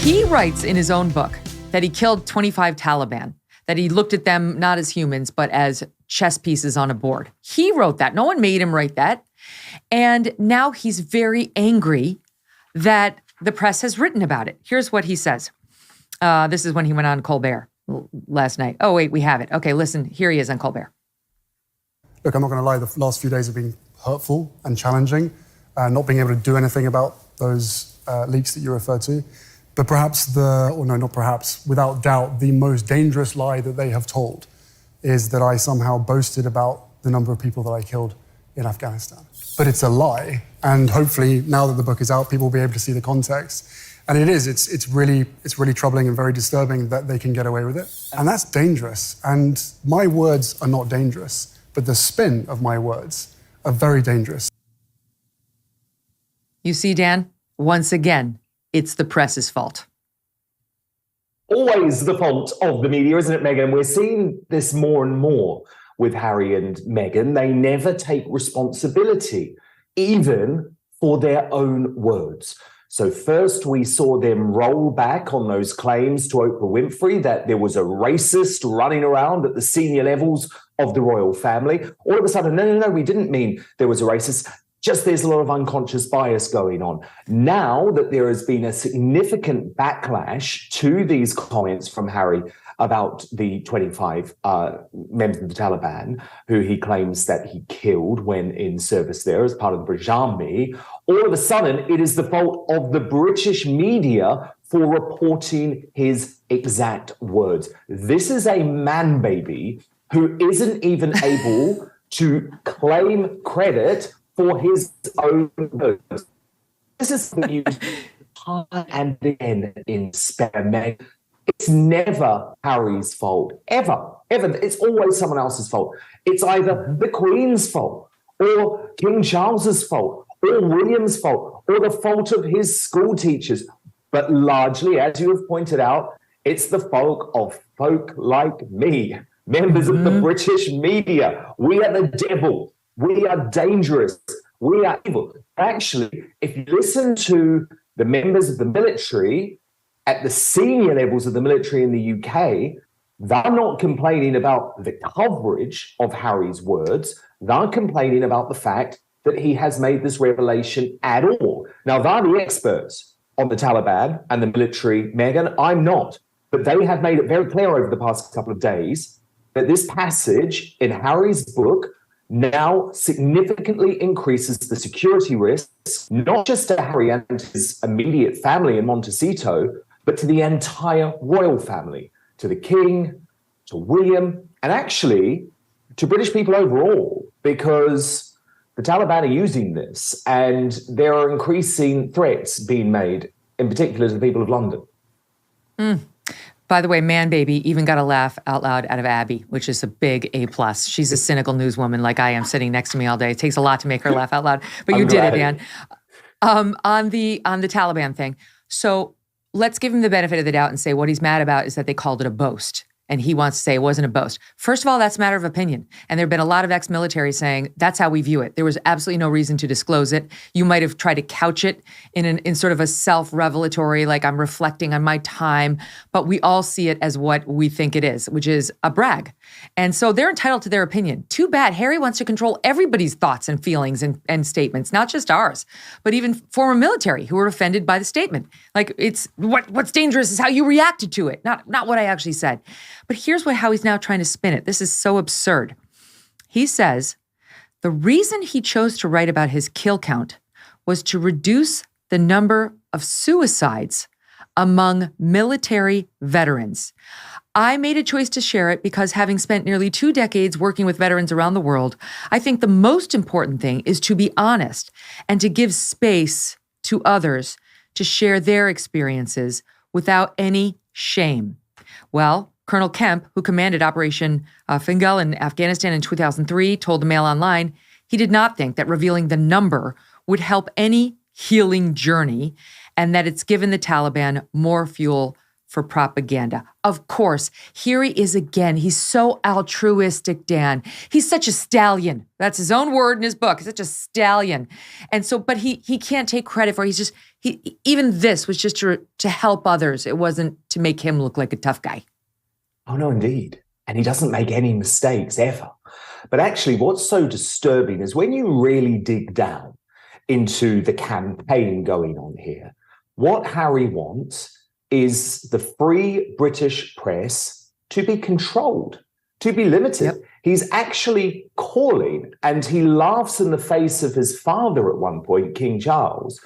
He writes in his own book that he killed 25 Taliban, that he looked at them not as humans, but as chess pieces on a board. He wrote that. No one made him write that. And now he's very angry that the press has written about it. Here's what he says. This is when he went on Colbert last night. Oh, wait, we have it. Okay, listen, here he is on Colbert. Look, I'm not going to lie, the last few days have been hurtful and challenging, not being able to do anything about those leaks that you refer to. But perhaps without doubt, the most dangerous lie that they have told is that I somehow boasted about the number of people that I killed in Afghanistan. But it's a lie, and hopefully now that the book is out, people will be able to see the context. And it's really troubling and very disturbing that they can get away with it. And that's dangerous. And my words are not dangerous, but the spin of my words are very dangerous. You see, Dan, once again, it's the press's fault. Always the fault of the media, isn't it, Megyn? We're seeing this more and more with Harry and Meghan. They never take responsibility, even for their own words. So first we saw them roll back on those claims to Oprah Winfrey that there was a racist running around at the senior levels of the royal family. All of a sudden, no, we didn't mean there was a racist. Just there's a lot of unconscious bias going on. Now that there has been a significant backlash to these comments from Harry about the 25 members of the Taliban, who he claims that he killed when in service there as part of the British Army, all of a sudden it is the fault of the British media for reporting his exact words. This is a man baby who isn't even able to claim credit for his own words. This is something you time and again in Spare Meg. It's never Harry's fault, ever. It's always someone else's fault. It's either the Queen's fault, or King Charles's fault, or William's fault, or the fault of his school teachers. But largely, as you have pointed out, it's the fault of folk like me, members of the British media. We are the devil. We are dangerous. We are evil. Actually, if you listen to the members of the military at the senior levels of the military in the UK, they're not complaining about the coverage of Harry's words. They're complaining about the fact that he has made this revelation at all. Now, they're the experts on the Taliban and the military, Megyn. I'm not. But they have made it very clear over the past couple of days that this passage in Harry's book now significantly increases the security risks, not just to Harry and his immediate family in Montecito, but to the entire royal family, to the King, to William, and actually to British people overall, because the Taliban are using this and there are increasing threats being made, in particular to the people of London. By the way, man baby even got a laugh out loud out of Abby, which is a big A+. She's a cynical newswoman like I am, sitting next to me all day. It takes a lot to make her laugh out loud, but you did it, Dan. On the Taliban thing. So let's give him the benefit of the doubt and say what he's mad about is that they called it a boast. And he wants to say it wasn't a boast. First of all, that's a matter of opinion. And there have been a lot of ex-military saying that's how we view it. There was absolutely no reason to disclose it. You might have tried to couch it in sort of a self-revelatory, like I'm reflecting on my time, but we all see it as what we think it is, which is a brag. And so they're entitled to their opinion. Too bad Harry wants to control everybody's thoughts and feelings and statements, not just ours, but even former military who were offended by the statement. Like it's what's dangerous is how you reacted to it, not what I actually said. But here's how he's now trying to spin it. This is so absurd. He says the reason he chose to write about his kill count was to reduce the number of suicides among military veterans. I made a choice to share it because having spent nearly 2 decades working with veterans around the world, I think the most important thing is to be honest and to give space to others to share their experiences without any shame. Well, Colonel Kemp, who commanded Operation Fingal in Afghanistan in 2003, told the Mail Online he did not think that revealing the number would help any healing journey and that it's given the Taliban more fuel for propaganda. Of course, here he is again. He's so altruistic, Dan. He's such a stallion. That's his own word in his book. He's such a stallion. And so, but he can't take credit for it. Even this was just to help others. It wasn't to make him look like a tough guy. Oh, no, indeed. And he doesn't make any mistakes ever. But actually, what's so disturbing is when you really dig down into the campaign going on here, what Harry wants is the free British press to be controlled, to be limited. Yep. He's actually calling, and he laughs in the face of his father at one point, King Charles,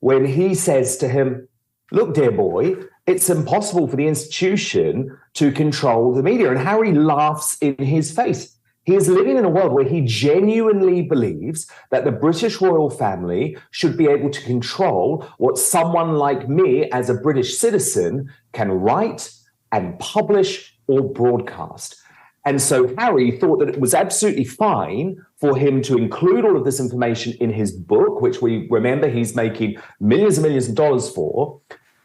when he says to him, look, dear boy, it's impossible for the institution to control the media. And Harry laughs in his face. He is living in a world where he genuinely believes that the British royal family should be able to control what someone like me as a British citizen can write and publish or broadcast. And so Harry thought that it was absolutely fine for him to include all of this information in his book, which we remember he's making millions and millions of dollars for,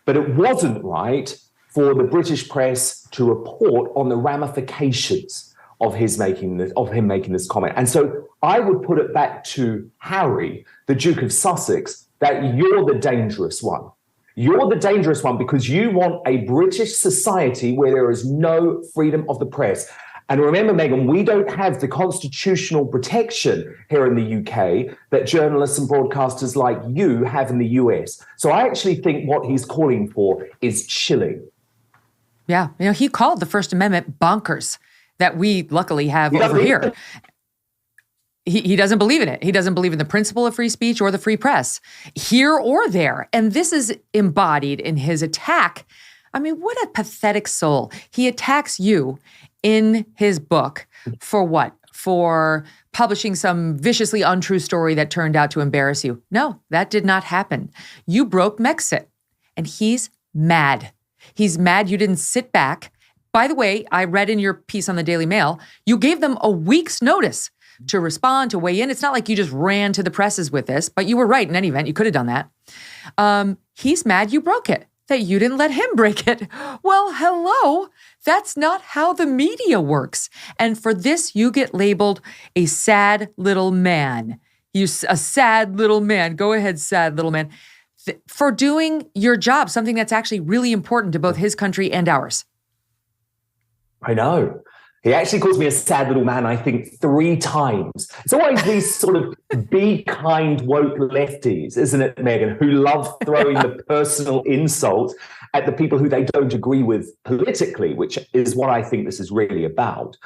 but it wasn't right for the British press to report on the ramifications of him making this comment. And so I would put it back to Harry, the Duke of Sussex, that you're the dangerous one. You're the dangerous one because you want a British society where there is no freedom of the press. And remember, Megyn, we don't have the constitutional protection here in the UK that journalists and broadcasters like you have in the US. So I actually think what he's calling for is chilling. Yeah, he called the First Amendment bonkers that we luckily have over here. He doesn't believe in it. He doesn't believe in the principle of free speech or the free press, here or there. And this is embodied in his attack. I mean, what a pathetic soul. He attacks you in his book for what? For publishing some viciously untrue story that turned out to embarrass you. No, that did not happen. You broke Mexit, and he's mad. He's mad you didn't sit back. By the way, I read in your piece on the Daily Mail, you gave them a week's notice to respond, to weigh in. It's not like you just ran to the presses with this, but you were right in any event. You could have done that. He's mad you broke it, that you didn't let him break it. Well, hello. That's not how the media works. And for this, you get labeled a sad little man. A sad little man. Go ahead, sad little man. For doing your job, something that's actually really important to both his country and ours. I know. He actually calls me a sad little man, I think, 3 times. It's always these sort of be kind woke lefties, isn't it, Megyn, who love throwing the personal insults at the people who they don't agree with politically, which is what I think this is really about.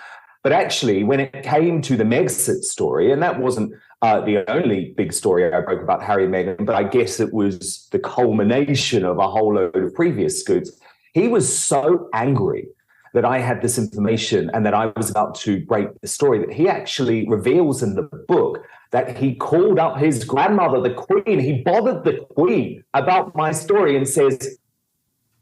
But actually, when it came to the Megxit story, and that wasn't the only big story I broke about Harry and Megyn, but I guess it was the culmination of a whole load of previous scoops, he was so angry that I had this information and that I was about to break the story, that he actually reveals in the book that he called up his grandmother, the Queen. He bothered the Queen about my story and says,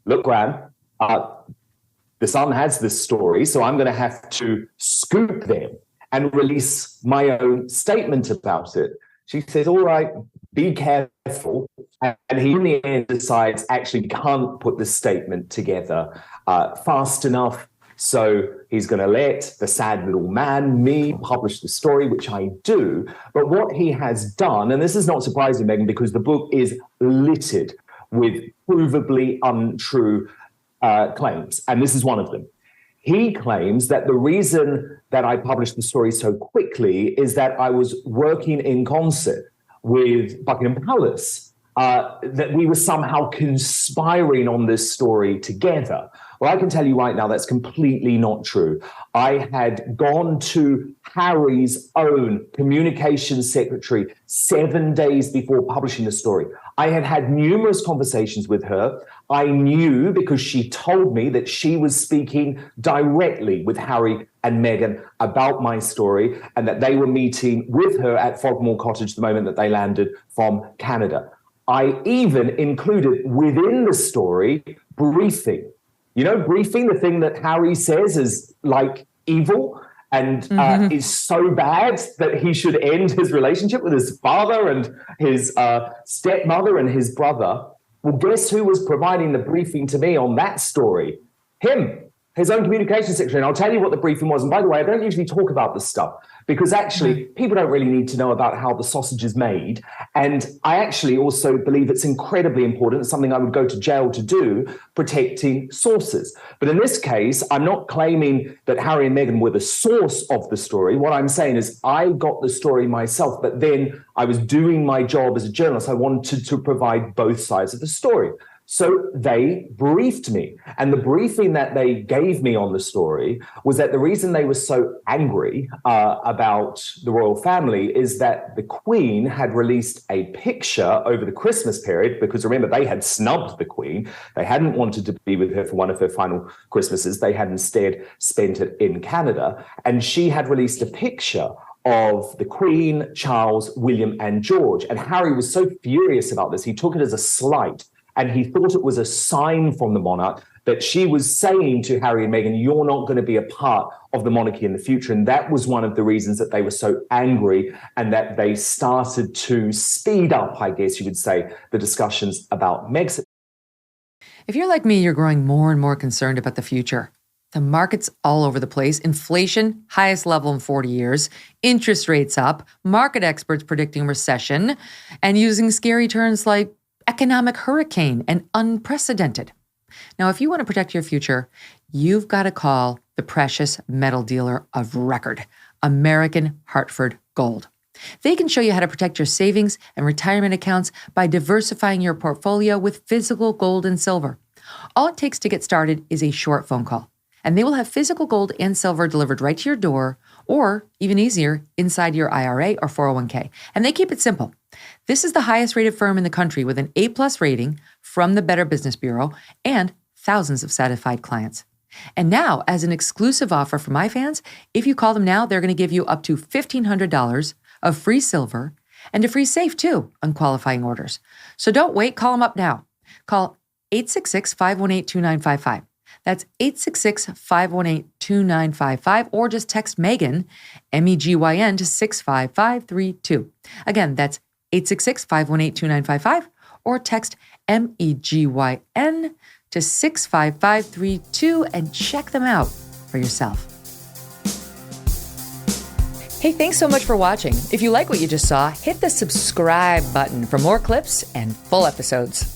look, Gran, the Sun has this story, so I'm going to have to scoop them and release my own statement about it. She says, all right, be careful. And he in the end decides actually can't put the statement together fast enough. So he's going to let the sad little man, me, publish the story, which I do. But what he has done, and this is not surprising, Megyn, because the book is littered with provably untrue claims. And this is one of them. He claims that the reason that I published the story so quickly is that I was working in concert with Buckingham Palace, that we were somehow conspiring on this story together. Well, I can tell you right now that's completely not true. I had gone to Harry's own communications secretary 7 days before publishing the story. I had had numerous conversations with her. I knew because she told me that she was speaking directly with Harry and Megyn about my story and that they were meeting with her at Frogmore Cottage the moment that they landed from Canada. I even included within the story briefing. You know, briefing, the thing that Harry says is like evil and is so bad that he should end his relationship with his father and his stepmother and his brother. Well, guess who was providing the briefing to me on that story? Him, his own communications secretary. And I'll tell you what the briefing was. And by the way, I don't usually talk about this stuff because actually people don't really need to know about how the sausage is made. And I actually also believe it's incredibly important. It's something I would go to jail to do, protecting sources. But in this case, I'm not claiming that Harry and Meghan were the source of the story. What I'm saying is I got the story myself, but then I was doing my job as a journalist. I wanted to provide both sides of the story. So they briefed me. And the briefing that they gave me on the story was that the reason they were so angry about the royal family is that the Queen had released a picture over the Christmas period, because remember, they had snubbed the Queen. They hadn't wanted to be with her for one of her final Christmases. They had instead spent it in Canada. And she had released a picture of the Queen, Charles, William, and George. And Harry was so furious about this, he took it as a slight. And he thought it was a sign from the monarch that she was saying to Harry and Meghan, you're not going to be a part of the monarchy in the future. And that was one of the reasons that they were so angry and that they started to speed up, I guess you would say, the discussions about Megxit. If you're like me, you're growing more and more concerned about the future. The market's all over the place. Inflation, highest level in 40 years. Interest rates up. Market experts predicting recession. And using scary terms like economic hurricane and unprecedented. Now, if you want to protect your future, you've got to call the precious metal dealer of record, American Hartford Gold. They can show you how to protect your savings and retirement accounts by diversifying your portfolio with physical gold and silver. All it takes to get started is a short phone call, and they will have physical gold and silver delivered right to your door, or even easier, inside your IRA or 401k. And they keep it simple. This is the highest rated firm in the country with an A+ rating from the Better Business Bureau and thousands of satisfied clients. And now, as an exclusive offer for my fans, if you call them now, they're going to give you up to $1,500 of free silver and a free safe too on qualifying orders. So don't wait, call them up now. Call 866-518-2955. That's 866-518-2955, or just text Megyn, MEGYN, to 65532. Again, that's 866-518-2955, or text MEGYN to 65532 and check them out for yourself. Hey, thanks so much for watching. If you like what you just saw, hit the subscribe button for more clips and full episodes.